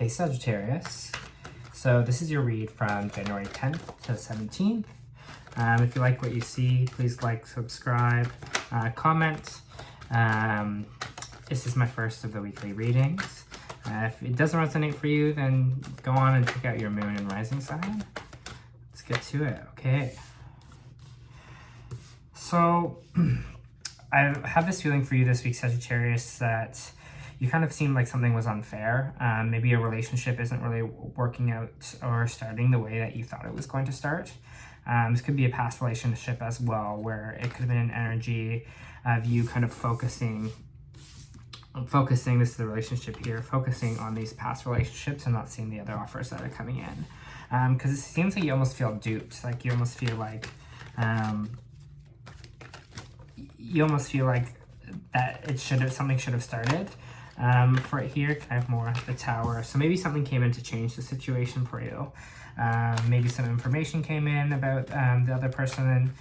Hey Sagittarius, so this is your read from January 10th to 17th. If you like what you see, please like, subscribe, comment. This is my first of the weekly readings. If it doesn't resonate for you, then go on and check out your moon and rising sign. Let's get to it, okay? So, I have this feeling for you this week, Sagittarius, that you kind of seem like something was unfair. Maybe a relationship isn't really working out or starting the way that you thought it was going to start. This could be a past relationship as well, where it could have been an energy of you kind of focusing, this is the relationship here, focusing on these past relationships and not seeing the other offers that are coming in. Because it seems like you almost feel duped, like you almost feel like, that something should have started. For it here, can I have more? The Tower. So maybe something came in to change the situation for you. Maybe some information came in about the other person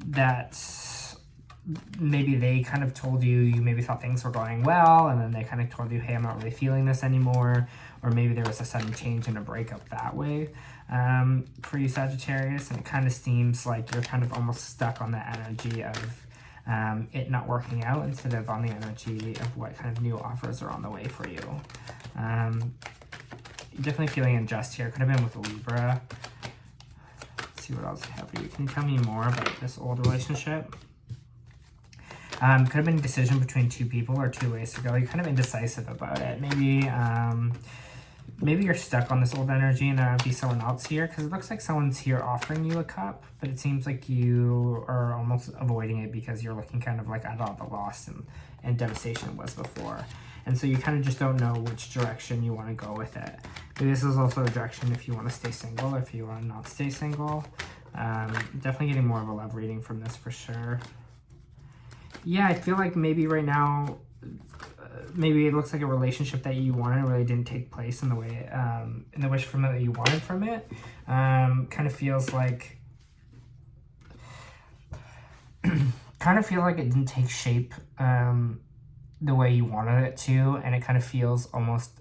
that maybe they kind of told you, you maybe thought things were going well, and then they kind of told you, hey, I'm not really feeling this anymore. Or maybe there was a sudden change and a breakup that way for you, Sagittarius. And it kind of seems like you're kind of almost stuck on the energy of it not working out instead of on the energy of what kind of new offers are on the way for you. You're definitely feeling unjust here. Could have been with a Libra. Let's see what else I have for you. Can you tell me more about this old relationship? Could have been a decision between two people or two ways to go. You're kind of indecisive about it. Maybe you're stuck on this old energy and there might be someone else here, because it looks like someone's here offering you a cup, but it seems like you are almost avoiding it because you're looking kind of like at all the loss and devastation it was before. And so you kind of just don't know which direction you want to go with it. Maybe this is also a direction if you want to stay single or if you want to not stay single. Definitely getting more of a love reading from this for sure. Yeah, I feel like maybe right now, maybe it looks like a relationship that you wanted really didn't take place in the way, in the wish from it that you wanted from it. Kind of feels like it didn't take shape the way you wanted it to, and it kind of feels almost,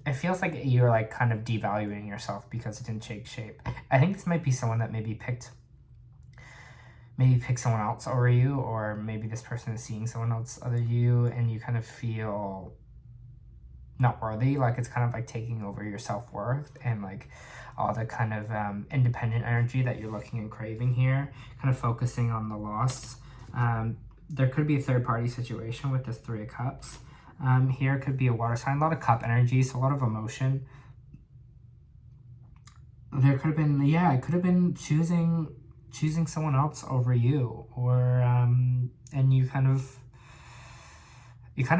it feels like you're like kind of devaluing yourself because it didn't take shape. I think this might be someone that maybe picked someone else over you, or maybe this person is seeing someone else other you, and you kind of feel not worthy, like it's kind of like taking over your self-worth and like all the kind of independent energy that you're looking and craving here, kind of focusing on the loss. There could be a third-party situation with this Three of Cups. Here could be a water sign, a lot of cup energy, so a lot of emotion. There could have been, yeah, it could have been choosing someone else over you, or and you kind of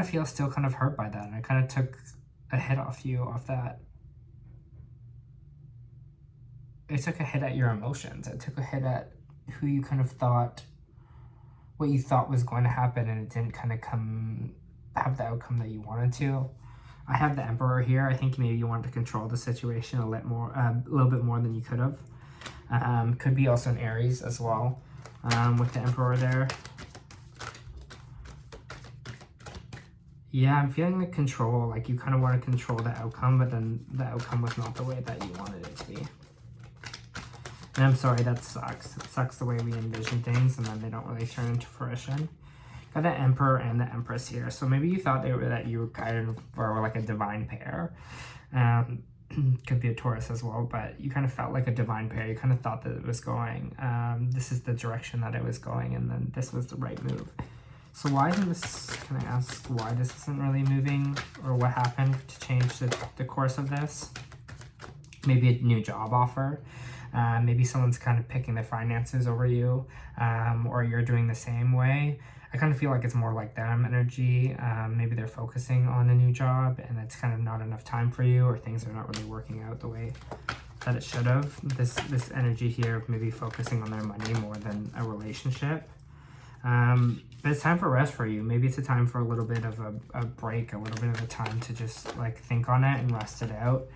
feel still kind of hurt by that, and it kind of took a hit off that. It took a hit at your emotions. It took a hit at who you kind of thought, what you thought was going to happen, and it didn't kind of have the outcome that you wanted to. I have the Emperor here. I think maybe you wanted to control the situation a little bit more than you could have. Could be also an Aries as well, with the Emperor there. Yeah, I'm feeling the control, like you kind of want to control the outcome, but then the outcome was not the way that you wanted it to be. And I'm sorry, that sucks. It sucks the way we envision things and then they don't really turn into fruition. Got the Emperor and the Empress here. So maybe you thought that you were kind of were like a divine pair. Could be a Taurus as well, but you kind of felt like a divine pair. You kind of thought that it was going, this is the direction that it was going, and then this was the right move. So why isn't this, can I ask why this isn't really moving, or what happened to change the course of this? Maybe a new job offer. Maybe someone's kind of picking the finances over you, or you're doing the same way. I kind of feel like it's more like them energy. Maybe they're focusing on a new job and it's kind of not enough time for you, or things are not really working out the way that it should have. This energy here of maybe focusing on their money more than a relationship. But it's time for rest for you. Maybe it's a time for a little bit of a break, a little bit of a time to just like think on it and rest it out.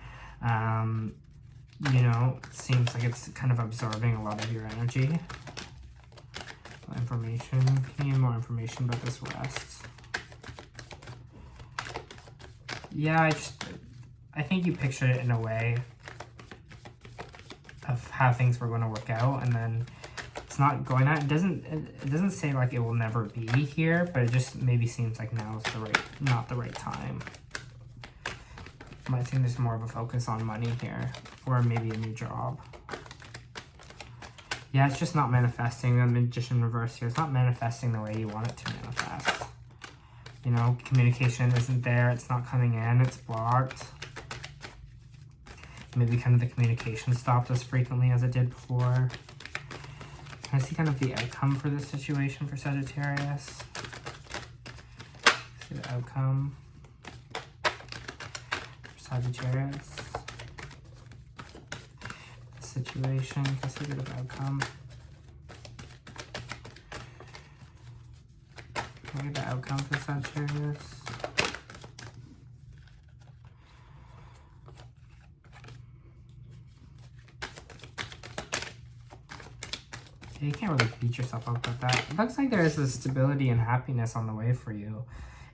You know, it seems like it's kind of absorbing a lot of your energy. Information. Can you need more information about this rest? Yeah, I think you pictured it in a way of how things were going to work out, and then it's not going on. It doesn't say like it will never be here, but it just maybe seems like now is not the right time. Might seem there's more of a focus on money here, or maybe a new job. Yeah, it's just not manifesting. The Magician reverse here. It's not manifesting the way you want it to manifest. You know, communication isn't there. It's not coming in. It's blocked. Maybe kind of the communication stopped as frequently as it did before. Can I see kind of the outcome for this situation for Sagittarius? See the outcome for Sagittarius. The situation. Can I see a bit of outcome? Can I get the outcome for Sagittarius? You can't really beat yourself up with that. It looks like there is a stability and happiness on the way for you.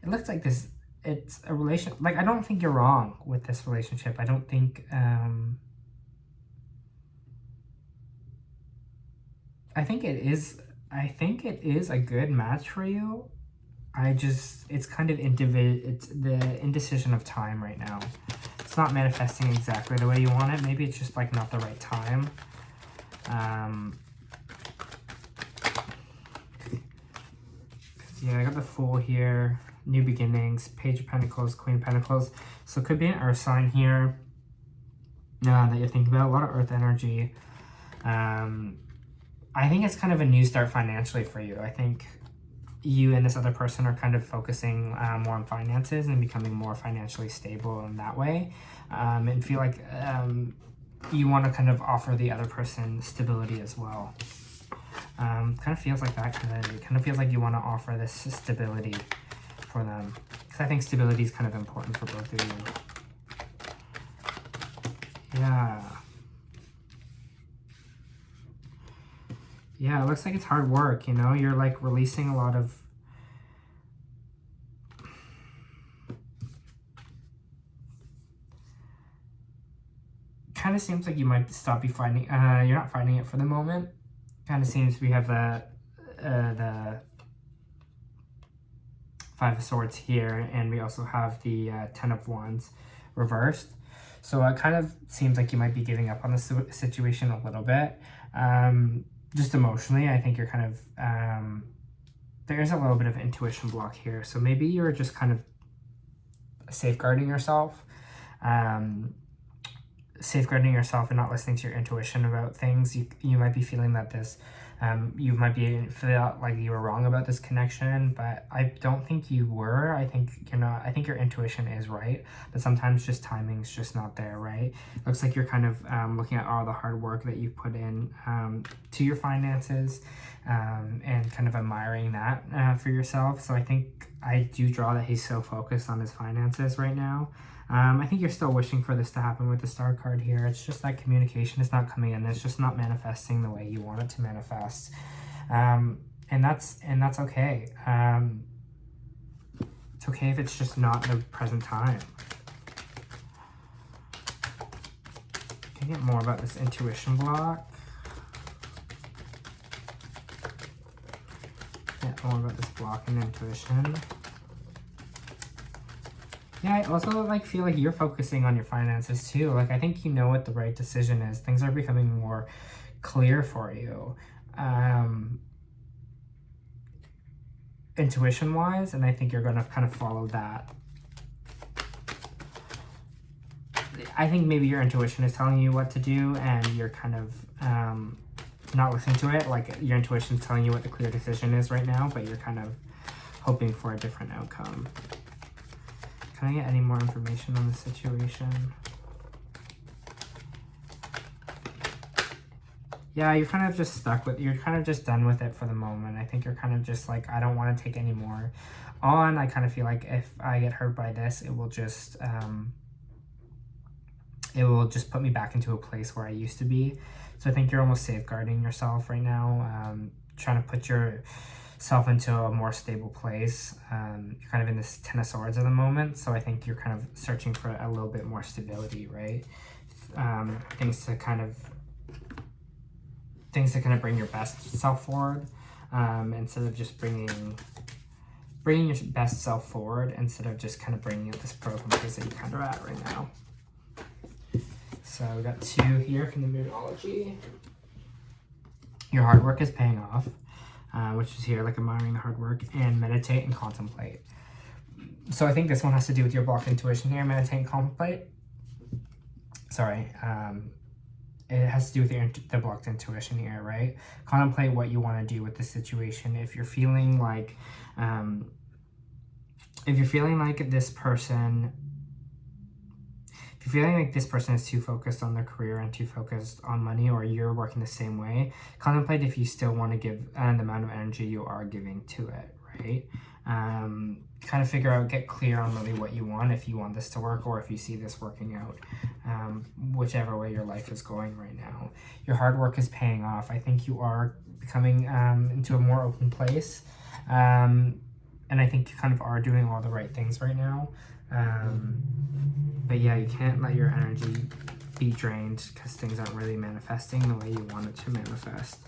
It looks like it's a relation. Like, I don't think you're wrong with this relationship. I don't think, I think it is a good match for you. It's kind of it's the indecision of time right now. It's not manifesting exactly the way you want it. Maybe it's just like not the right time. Yeah, I got the Fool here, new beginnings, Page of Pentacles, Queen of Pentacles. So it could be an earth sign here that you're thinking about. A lot of earth energy. I think it's kind of a new start financially for you. I think you and this other person are kind of focusing more on finances and becoming more financially stable in that way. And feel like you want to kind of offer the other person stability as well. Kind of feels like that. It kind of feels like you want to offer this stability for them. Because I think stability is kind of important for both of you. Yeah. Yeah, it looks like it's hard work, you know? You're like releasing a lot of... Kind of seems like you might stop finding... you're not finding it for the moment. Kind of seems we have the Five of Swords here, and we also have the Ten of Wands reversed. So it kind of seems like you might be giving up on the situation a little bit. Just emotionally, I think you're kind of... there is a little bit of intuition block here. So maybe you're just kind of safeguarding yourself. Safeguarding yourself and not listening to your intuition about things. You might be feeling that this, you might be feel like you were wrong about this connection, but I don't think you were. I think you're not. I think your intuition is right, but sometimes just timing's just not there, right? Looks like you're kind of looking at all the hard work that you've put in to your finances and kind of admiring that for yourself. So I think I do draw that he's so focused on his finances right now. I think you're still wishing for this to happen with the Star card here. It's just that communication is not coming in. It's just not manifesting the way you want it to manifest. And that's okay. It's okay if it's just not the present time. Can you get more about this intuition block? Get more about this block and intuition. Yeah, I also feel like you're focusing on your finances too. I think you know what the right decision is. Things are becoming more clear for you, intuition-wise, and I think you're going to kind of follow that. I think maybe your intuition is telling you what to do, and you're kind of not listening to it. Your intuition is telling you what the clear decision is right now, but you're kind of hoping for a different outcome. Can I get any more information on the situation? Yeah, you're kind of just stuck with, you're kind of just done with it for the moment. I think you're kind of just like, I don't want to take any more on. I kind of feel like if I get hurt by this, it will just put me back into a place where I used to be. So I think you're almost safeguarding yourself right now, trying to put your yourself into a more stable place. You're kind of in this Ten of Swords at the moment, so I think you're kind of searching for a little bit more stability, right? Things to kind of bring your best self forward, instead of just bringing your best self forward, instead of just kind of bringing out this broken place that you're kind of at right now. So we got 2 here from the Moonology. Your hard work is paying off, which is here, like admiring the hard work, and meditate and contemplate. So I think this one has to do with your blocked intuition here, meditate and contemplate. Sorry, it has to do with the blocked intuition here, right? Contemplate what you want to do with the situation. If you're feeling like, this person is too focused on their career and too focused on money, or you're working the same way, contemplate if you still want to give the amount of energy you are giving to it, right? Kind of figure out, get clear on really what you want, if you want this to work or if you see this working out, whichever way your life is going right now. Your hard work is paying off. I think you are becoming into a more open place, and I think you kind of are doing all the right things right now. But yeah, you can't let your energy be drained because things aren't really manifesting the way you want it to manifest.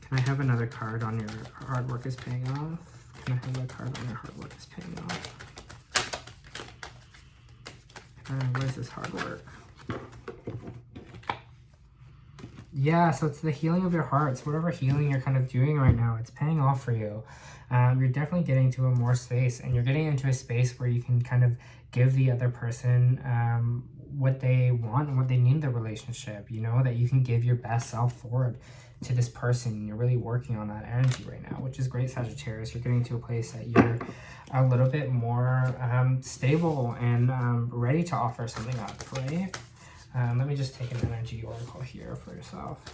Can I have another card on your hard work is paying off? Can I have a card on your hard work is paying off? What is this hard work? Yeah, so it's the healing of your heart. So whatever healing you're kind of doing right now, it's paying off for you. You're definitely getting to a more space, and you're getting into a space where you can kind of give the other person what they want and what they need in the relationship, you know, that you can give your best self forward to this person. You're really working on that energy right now, which is great, Sagittarius. You're getting to a place that you're a little bit more stable and ready to offer something up, right? Let me just take an energy oracle here for yourself.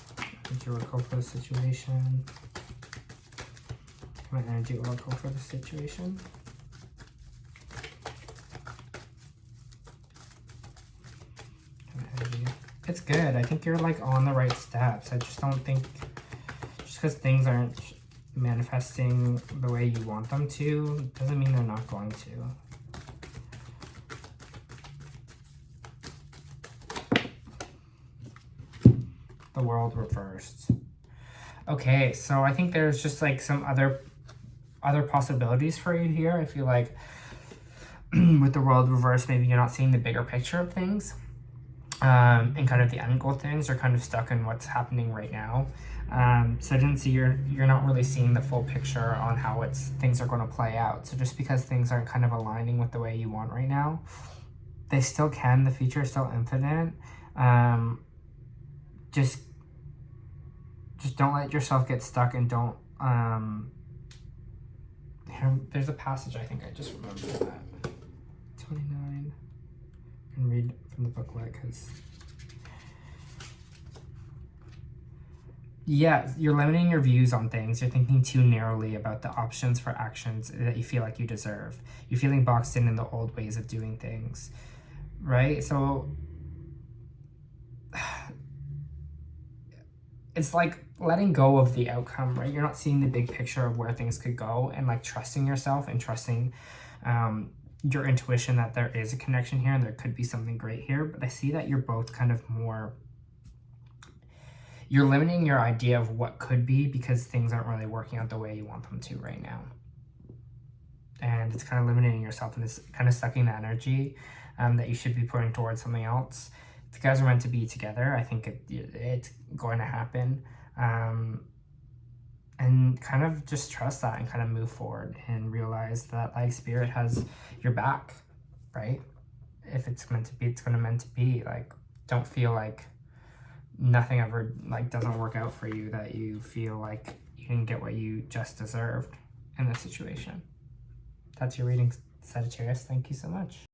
Energy oracle for the situation. My energy oracle for the situation. It's good. I think you're like on the right steps. I just don't think, just because things aren't manifesting the way you want them to, doesn't mean they're not going to. The World reversed. Okay, so I think there's just like some other possibilities for you here. I feel like with the World reversed, maybe you're not seeing the bigger picture of things, and kind of the end goal things are kind of stuck in what's happening right now. So I didn't see you're not really seeing the full picture on how things are going to play out. So just because things aren't kind of aligning with the way you want right now, they still can. The future is still infinite. Just don't let yourself get stuck, and don't there's a passage, I think I just remembered that. 29. I can read from the booklet because yeah, you're limiting your views on things. You're thinking too narrowly about the options for actions that you feel like you deserve. You're feeling boxed in the old ways of doing things, right? So it's like letting go of the outcome, right? You're not seeing the big picture of where things could go, and like trusting yourself and trusting your intuition that there is a connection here and there could be something great here. But I see that you're both kind of more, you're limiting your idea of what could be because things aren't really working out the way you want them to right now. And it's kind of limiting yourself, and it's kind of sucking the energy that you should be putting towards something else. If you guys are meant to be together, I think it's going to happen. And kind of just trust that and kind of move forward and realize that like Spirit has your back, right? If it's meant to be, it's going to meant to be. Like, don't feel like nothing ever like doesn't work out for you, that you feel like you didn't get what you just deserved in this situation. That's your reading, Sagittarius. Thank you so much.